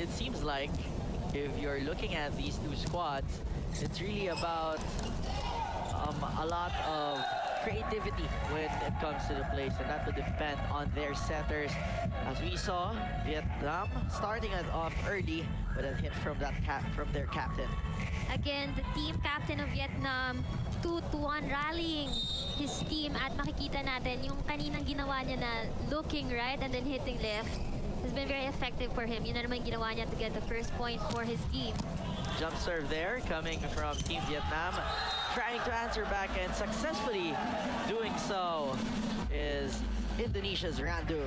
it seems like if you're looking at these two squads, it's really about a lot of creativity when it comes to the plays, and that would depend on their setters. As we saw, Vietnam starting it off early with a hit from their captain. Again, the team captain of Vietnam, 2-1 rallying his team, at makikita natin yung kaninang ginawa niya na looking right and then hitting left has been very effective for him. Yun na naman ginawa niya to get the first point for his team. Jump serve there coming from Team Vietnam, trying to answer back, and successfully doing so is Indonesia's Randu.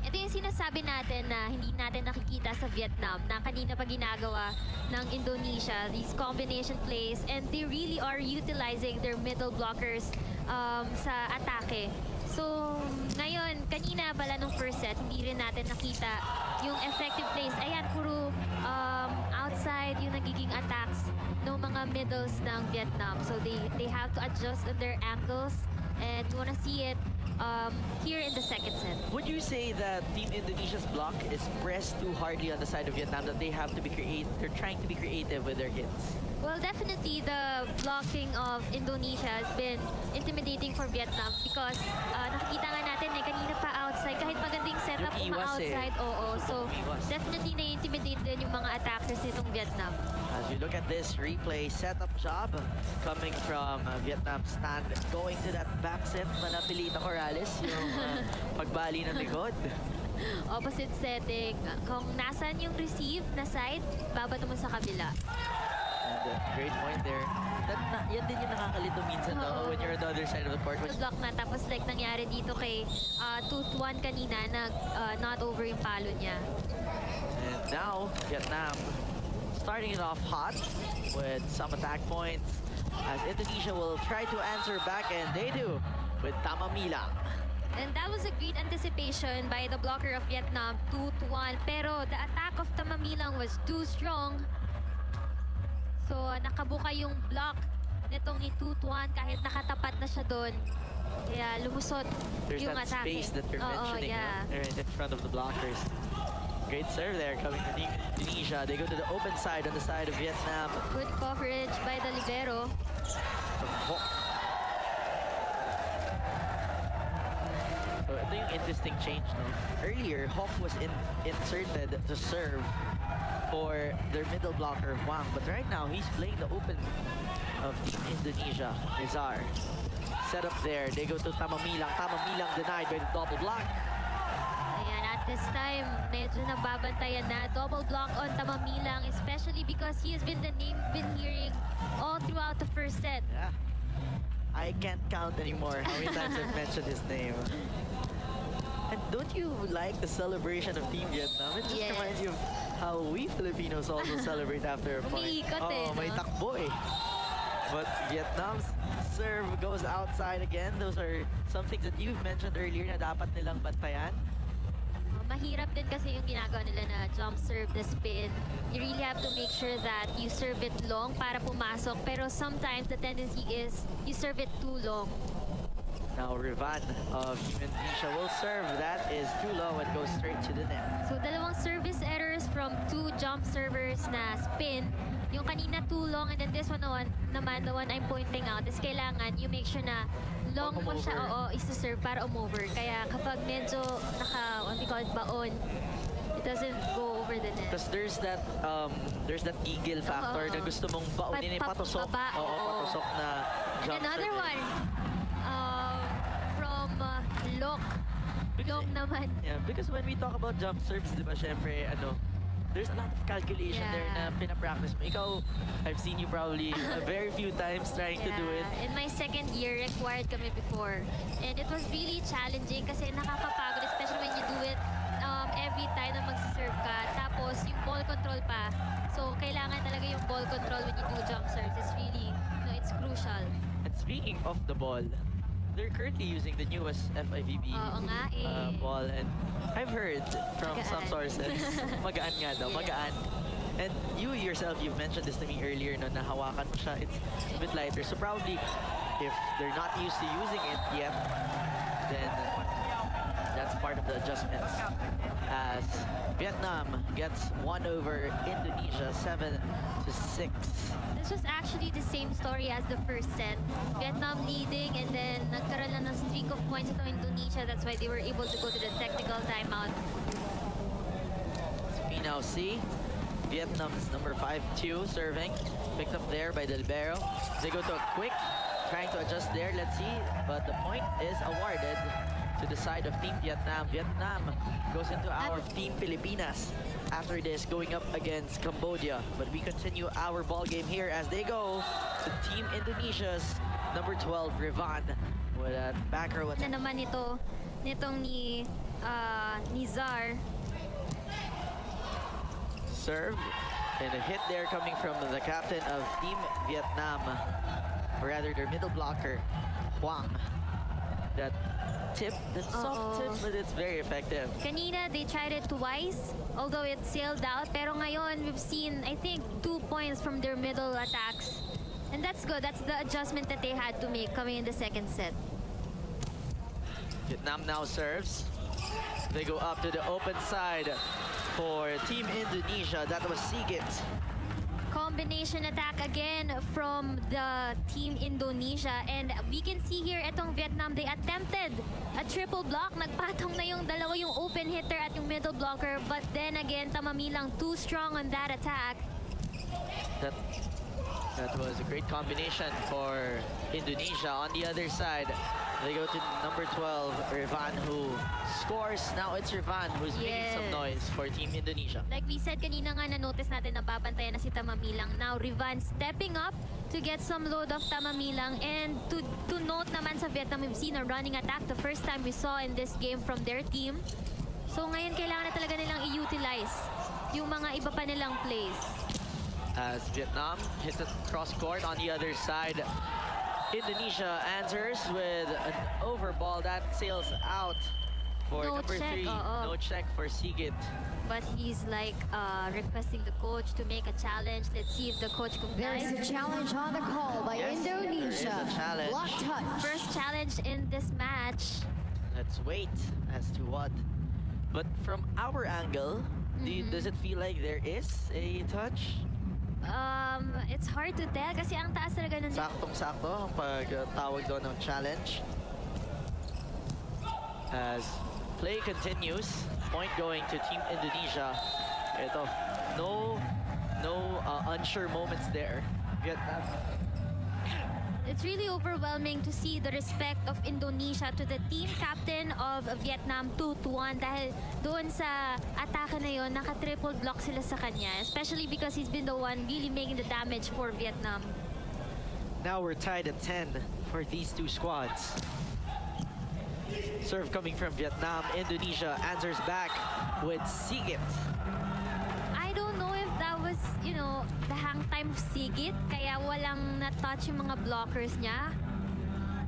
Ito yung sinasabi natin na hindi natin nakikita sa Vietnam na kanina pa ginagawa ng Indonesia, these combination plays, and they really are utilizing their middle blockers sa atake. So, ngayon, kanina pala nung first set, hindi rin natin nakita yung effective plays. Ayan, puro outside yung nagiging attacks ng mga middles ng Vietnam. So, they have to adjust on their angles, and we want to see it here in the second set. Would you say that Team Indonesia's block is pressed too hardly on the side of Vietnam, that they have to be they're trying to be creative with their hits? Well, definitely the blocking of Indonesia has been intimidating for Vietnam because nakikita nga natin kanina pa outside, kahit magandang setup Yung iwas outside, oo. So, iwas. definitely na-intimidate din yung mga attackers nitong Vietnam. As you look at this replay setup job coming from Vietnam stand, going to that back set, manapilita Corrales, yung pagbali ng likod. Opposite setting. Kung nasan yung receive na side, babato mo sa kabila. And great point there. Yan din yung nakakalito minsan no, when you're on the other side of the court. Block na. Tapos like nangyari dito kay 2-1 kanina, not over yung palo niya. And now, Vietnam starting it off hot with some attack points, as Indonesia will try to answer back, and they do with Tamamilang. And that was a great anticipation by the blocker of Vietnam, 2-1. Pero the attack of Tamamilang was too strong. So, nakabuka yung block nitong ni 2-1 kahit nakatapat na siya doon. Kaya lumusot There's yung that atake. space that you're mentioning, yeah. They're in front of the blockers. Great serve there coming from Indonesia. They go to the open side on the side of Vietnam. Good coverage by the libero. So ito yung interesting change, no? Earlier, Hawk was inserted to serve for their middle blocker, Wang. But right now, he's playing the open of Team Indonesia, Nizar. Set up there. They go to Tamamilang. Tamamilang denied by the double block. Ayan, at this time, medyo nababantayan na. Double block on Tamamilang, especially because he has been the name been hearing all throughout the first set. Yeah. I can't count anymore how many times I've mentioned his name. And don't you like the celebration of Team Vietnam? It just Yes. reminds you of how we Filipinos also celebrate after a point. Umiikot Oh, may no? takbo eh. But Vietnam's serve goes outside again. Those are some things that you've mentioned earlier na dapat nilang bantayan. Mahirap din kasi yung ginagawa nila na jump serve, the spin. You really have to make sure that you serve it long para pumasok. Pero sometimes the tendency is you serve it too long. Now Rivan of Team Indonesia will serve. That is too low and goes straight to the net. So dalawang service errors from two jump servers na spin. Yung kanina too long, and then this one naman, the one I'm pointing out is kailangan you make sure na long mo siya, is to serve para umover. Kaya kapag medyo what we call it, baon, it doesn't go over the net. Because there's that eagle factor na gusto mong baunin, patusok. Patusok na jump And another serve. one, from Lok. Long naman. Yeah, because when we talk about jump serves, di ba, syempre, there's a lot of calculation there na pinapractice mo. Ikaw, I've seen you probably very few times trying to do it. In my second year, required kami before. And it was really challenging kasi nakakapagod, especially when you do it every time na mag-serve ka. Tapos, yung ball control pa. So, kailangan talaga yung ball control when you do jump serves. It's really, it's crucial. And speaking of the ball, they're currently using the newest FIVB ball, and I've heard from some sources, magaan nga daw, magaan. And you yourself, you've mentioned this to me earlier, no, na hawakan mo siya, it's a bit lighter. So probably, if they're not used to using it yet, then that's part of the adjustments. As Vietnam gets one over Indonesia 7-6. This was actually the same story as the first set. Vietnam leading and then nagkaroon lang ng streak of points ito Indonesia. That's why they were able to go to the technical timeout. We now see Vietnam's number 5-2 serving. Picked up there by the libero. They go to a quick, trying to adjust there. Let's see. But the point is awarded to the side of Team Vietnam. Vietnam goes into our Team Pilipinas after this, going up against Cambodia. But we continue our ball game here as they go to Team Indonesia's number 12, Rivan, with a back row attack. Na naman nitong ni Zar. Serve and a hit there coming from the captain of Team Vietnam, or rather their middle blocker, Huang. That tip, that soft tip, but it's very effective. Kanina, they tried it twice, although it sailed out. Pero ngayon, we've seen, I think, 2 points from their middle attacks. And that's good. That's the adjustment that they had to make coming in the second set. Vietnam now serves. They go up to the open side for Team Indonesia. That was SIGIT. Combination attack again from the Team Indonesia. And we can see here, itong Vietnam, they attempted a triple block. Nagpatong na yung dalawa, yung open hitter at yung middle blocker. But then again, Tamamilang too strong on that attack. That was a great combination for Indonesia. On the other side, they go to number 12, Rivan, who scores. Now it's Rivan who's making some noise for Team Indonesia. Like we said kanina nga, na-notice natin na babantayan na si Tamamilang. Now Rivan stepping up to get some load of Tamamilang. And to note naman sa Vietnam, we've seen a running attack the first time we saw in this game from their team. So ngayon kailangan na talaga nilang i-utilize yung mga iba pa nilang plays. As Vietnam hits the cross court on the other side, Indonesia answers with an overball that sails out for number 3. No check for SIGIT. But he's like requesting the coach to make a challenge. Let's see if the coach complies. There's a challenge on the call by Indonesia. There is a challenge. Block touch. First challenge in this match. Let's wait as to what. But from our angle, does it feel like there is a touch? It's hard to tell kasi ang taas talaga ng... Saktong-sakto ang pagtawag doon ng challenge. As play continues, point going to Team Indonesia. Ito, no unsure moments there. Vietnam. It's really overwhelming to see the respect of Indonesia to the team captain of Vietnam 2-1 dahil doon sa atake na yun, naka-triple block sila sa kanya, especially because he's been the one really making the damage for Vietnam. Now we're tied at 10 for these two squads. Serve coming from Vietnam. Indonesia answers back with SIGIT. I don't know if that was, the hang time of SIGIT, kaya walang na-touch yung mga blockers niya.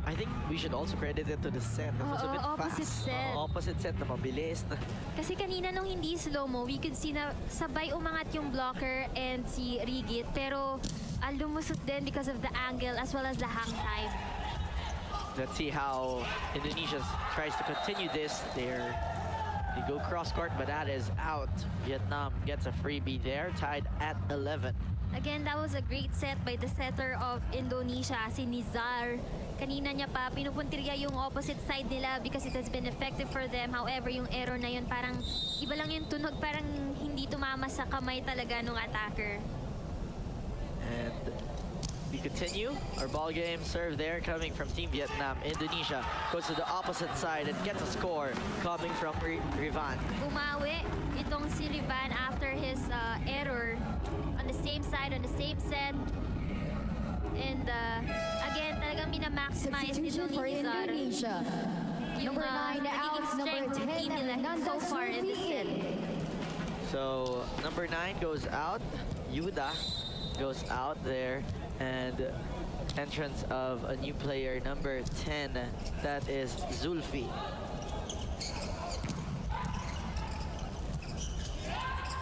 I think we should also credit it to the set. It was a bit opposite fast. set. Opposite set na mabilis. Kasi kanina nung hindi slow-mo, we could see na sabay umangat yung blocker and si Rigit, pero lumusot din because of the angle as well as the hang time. Let's see how Indonesia tries to continue this. They go cross court, but that is out. Vietnam gets a freebie there, tied at 11. Again, that was a great set by the setter of Indonesia, si Nizar. Kanina niya pa pinupuntirya yung opposite side nila because it has been effective for them. However, yung error na yun, parang iba lang yung tunog, parang hindi tumama sa kamay talaga nung attacker. And we continue our ball game. Serve there coming from Team Vietnam. Indonesia goes to the opposite side and gets a score coming from Rivan. Umawi itong si Rivan after his error on the same side, on the same set. And again, talagang minamaximize Substitution nitong for ni Nizar Indonesia. yung Number 9 out, number 10, so far in the set. So number 9 goes out. Yuda goes out there. And entrance of a new player, number 10, that is Zulfi.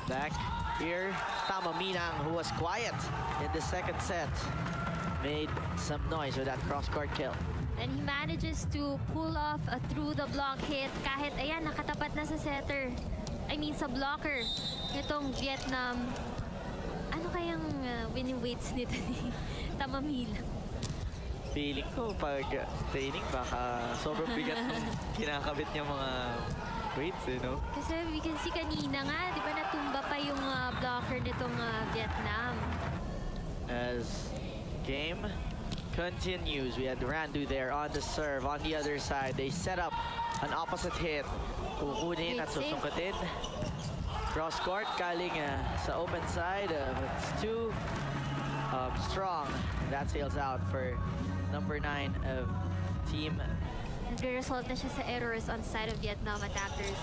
Back here, Tamaminang, who was quiet in the second set, made some noise with that cross-court kill. And he manages to pull off a through the block hit kahit ayan nakatapat na sa setter. sa blocker nitong Vietnam. Ano kayang winning weights nito ni Tamamila? Feeling ko pag training baka sobrang bigat ng kinakabit niya mga weights, you know? Kasi we can see kanina nga, di ba natumba pa yung blocker nitong Vietnam. As game continues, we had Randu there on the serve. On the other side, they set up an opposite hit. Kukunin at Great save. susungkatin. Cross court, galing sa open side. It's too strong. That sails out for number 9 of team. Nagre-result na siya sa errors on side of Vietnam attackers.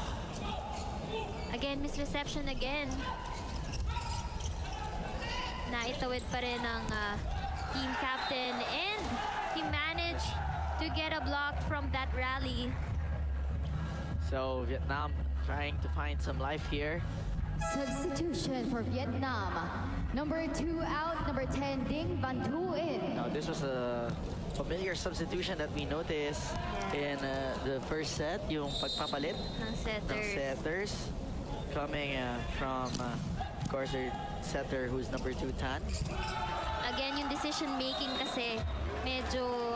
Again, misreception again. Naitawid pa rin ng team captain, and he managed to get a block from that rally. So Vietnam trying to find some life here. Substitution for Vietnam. Number 2 out, number 10, Ding Van Thu in. Now this was a familiar substitution that we noticed in the first set, yung pagpapalit Ng ng setters. setters coming from of course their setter who's number 2 Tan. Again, yung decision making kasi medyo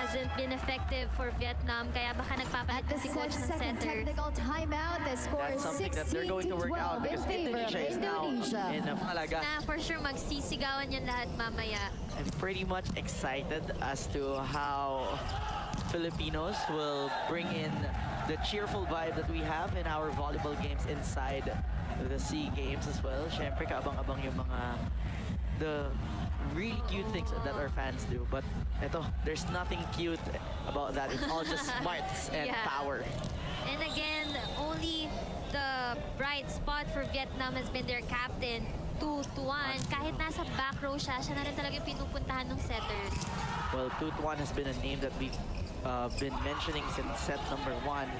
hasn't been effective for Vietnam, kaya baka nagpapalit At the si coach ng second setters. technical timeout, the score That's is something that they're going to work out 16-12 in because favor of Indonesia is now Indonesia. in Malaga. Na for sure magsisigawan yan lahat mamaya. I'm pretty much excited as to how Filipinos will bring in the cheerful vibe that we have in our volleyball games inside the SEA Games as well. Syempre, kaabang-abang yung mga the really cute things that our fans do. But eto, there's nothing cute about that. It's all just smarts and Yeah. power. And again, only the bright spot for Vietnam has been their captain, 2-1. Kahit nasa back row siya, siya na rin talaga yung pinupuntahan ng setters. Well, Tutuan has been a name that we've been mentioning since set number 1.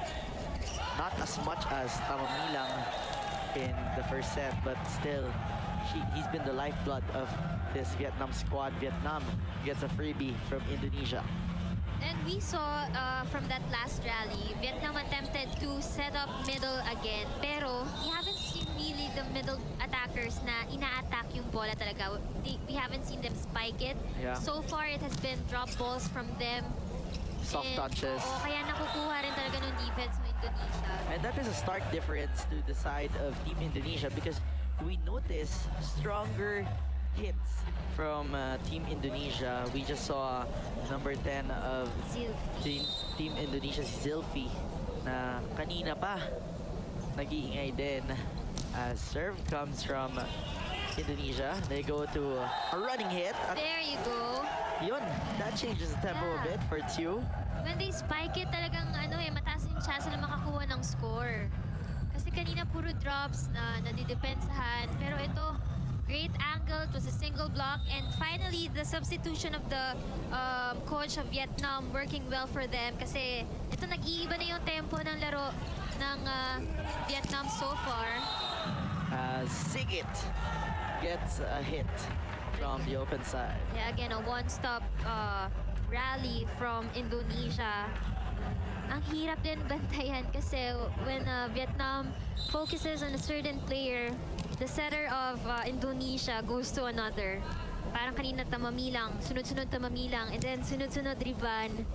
Not as much as Tamamilang in the first set, but still, he's been the lifeblood of this Vietnam squad. Vietnam gets a freebie from Indonesia. And we saw from that last rally, Vietnam attempted to set up middle again. Pero we haven't seen really the middle attackers na ina-attack yung bola talaga. We haven't seen them spike it. Yeah. So far, it has been drop balls from them. Soft And, touches. Oo, kaya nakukuha rin talaga ng defense ng Indonesia. And that is a stark difference to the side of Team Indonesia because we notice stronger hits from Team Indonesia. We just saw number 10 of Team Indonesia, si Zilfi, na kanina pa nag-iingay din. As serve comes from Indonesia, they go to a running hit. At There you go. yun, that changes the tempo a Yeah. bit for Tew. When they spike it, talagang mataas yung chance na makakuha ng score. Kasi kanina puro drops na nadidepensahan. Pero ito, great angle. It was a single block. And finally, the substitution of the coach of Vietnam working well for them. Kasi ito, nag-iiba na yung tempo ng laro ng Vietnam so far. SIGIT gets a hit from the open side. Yeah, again, a one-stop rally from Indonesia. Ang hirap din bantayan kasi when Vietnam focuses on a certain player, the setter of Indonesia goes to another. Parang kanina Tamamilang, sunod-sunod Tamamilang, and then sunod-sunod Rivan.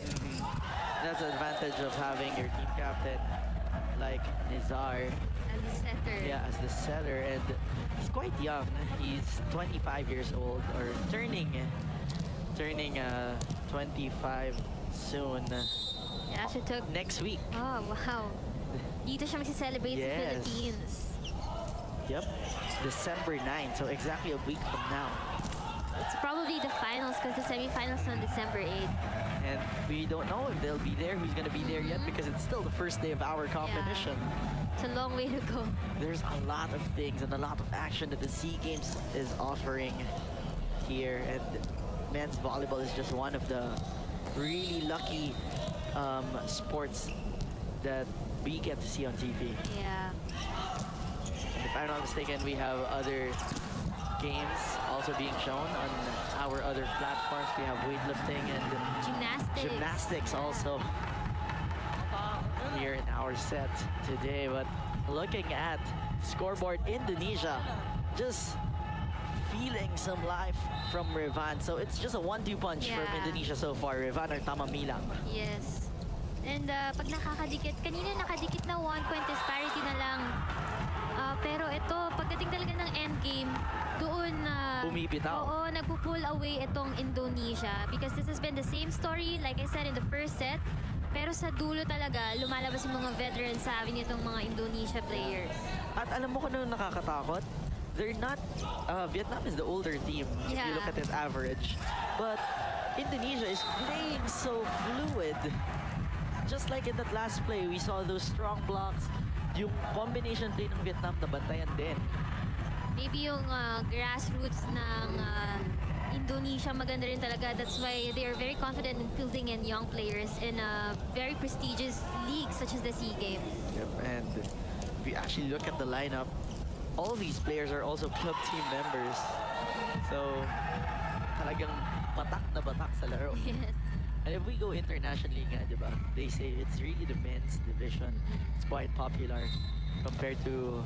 That's the advantage of having your team captain like Nizar, As a setter. yeah, as the setter, and he's quite young. He's 25 years old, or turning 25 soon Yeah, she took... next week. Oh, wow. Dito siya magsi-celebrate sa Yes. Philippines. Yep, December 9, so exactly a week from now. It's probably the finals because the semifinals on December 8th. And we don't know if they'll be there, who's gonna be there yet, because it's still the first day of our competition. It's a long way to go. There's a lot of things and a lot of action that the SEA Games is offering here, and men's volleyball is just one of the really lucky sports that we get to see on TV. Yeah. And if I'm not mistaken, we have other games also being shown on our other platforms. We have weightlifting and Gymnastics. gymnastics also here in our set today. But looking at scoreboard, Indonesia just feeling some life from Revan. So it's just a 1-2 punch from Yeah. Indonesia so far. Revan or Tamamilang. Yes. And pag nakakadikit, kanina nakadikit na 1 point disparity na lang. Pero ito, pagdating talaga ng endgame, doon Bumibitaw. Oo, nagpo-pull away itong Indonesia because this has been the same story like I said in the first set. Pero sa dulo talaga, lumalabas yung mga veteran savvy nitong mga Indonesia players. At alam mo kung ano nakakatakot? They're not, Vietnam is the older team if you Yeah. look at it average. But Indonesia is playing so fluid. Just like in that last play, we saw those strong blocks. Yung combination play ng Vietnam nabantayan din. Maybe yung grassroots ng Indonesia maganda rin talaga. That's why they are very confident in fielding in young players in a very prestigious league such as the SEA Games. Yep, and if you actually look at the lineup, all these players are also club team members. So, talagang batak sa laro. Yes. And if we go internationally nga, di ba, they say it's really the men's division. It's quite popular compared to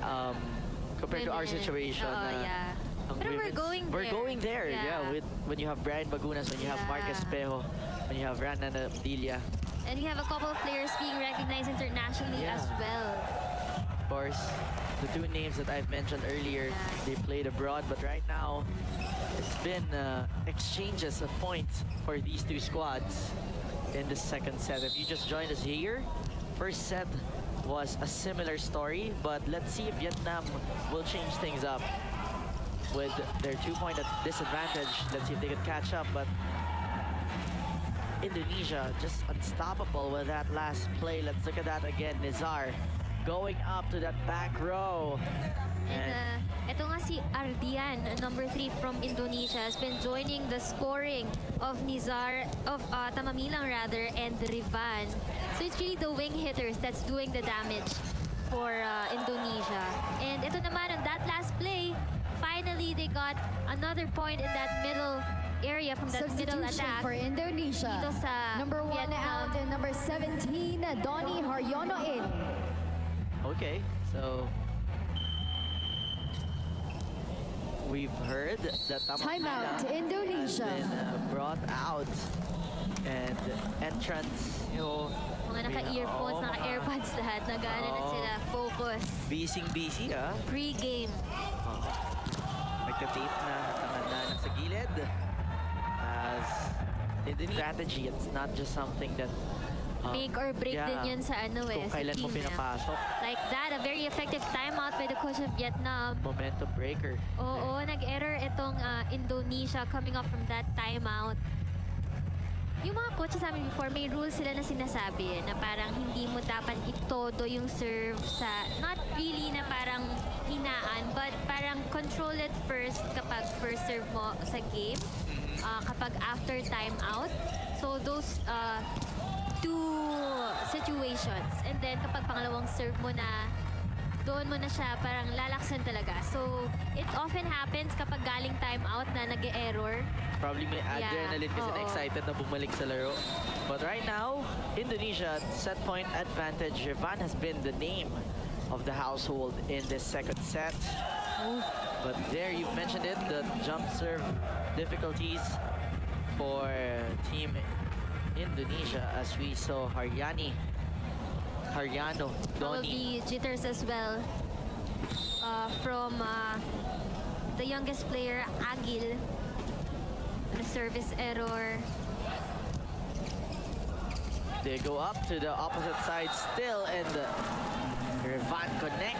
our Women. situation. Oo, yeah. ang Pero we're women's- going We're there. going there, yeah. Yeah. When you have Brian Bagunas, when you have Mark Yeah. Espejo, when you have Rana Nabdilia. And we have a couple of players being recognized internationally Yeah. as well. Of course, the two names that I've mentioned earlier, Yeah. they played abroad, but right now, it's been exchanges of points for these two squads in the second set. If you just joined us here, first set was a similar story, but let's see if Vietnam will change things up with their 2-point disadvantage. Let's see if they can catch up, but Indonesia just unstoppable with that last play. Let's look at that again. Nizar going up to that back row. And ito nga si Ardian, number 3 from Indonesia, has been joining the scoring of Tamamilang rather, and Rivan. So it's really the wing hitters that's doing the damage for Indonesia. And ito naman on that last play, finally they got another point in that middle area from that middle Substitution attack. for Indonesia. Dito sa Number 1 Vietnam. out and number 17, Donnie Haryono in. Okay, so we've heard that Timeout, Tamamilang Indonesia. has been brought out, and entrance, you know, Mga naka-earphones, Oo, mga naka-airpods lahat, nag-ano na Oo. sila, focus, busy ah. pre-game. Nagka-tape na, tanganda na sa gilid. As in the strategy, it's not just something that Make or break yeah, din yun sa ano kung sa kailan mo team, pinapasok. Like that, a very effective timeout by the coach of Vietnam. Momentum breaker. Oo, nag-error itong Indonesia coming up from that timeout. Yung mga coaches namin before, may rules sila na sinasabi na parang hindi mo dapat itodo yung serve sa, not really na parang hinaan, but parang control it first kapag first serve mo sa game, kapag after timeout. So those two situations. And then kapag pangalawang serve mo na, doon mo na siya parang lalaksan talaga. So it often happens kapag galing timeout na nag-error. Probably may Yeah, adrenaline kasi oo. na-excited na bumalik sa laro. But right now, Indonesia, set point advantage. Revan has been the name of the household in this second set. But there, you've mentioned it, the jump serve difficulties for Team Indonesia as we saw Haryano, Donnie. Probably jitters as well from the youngest player, Agil. A service error. They go up to the opposite side still, and Revan connect.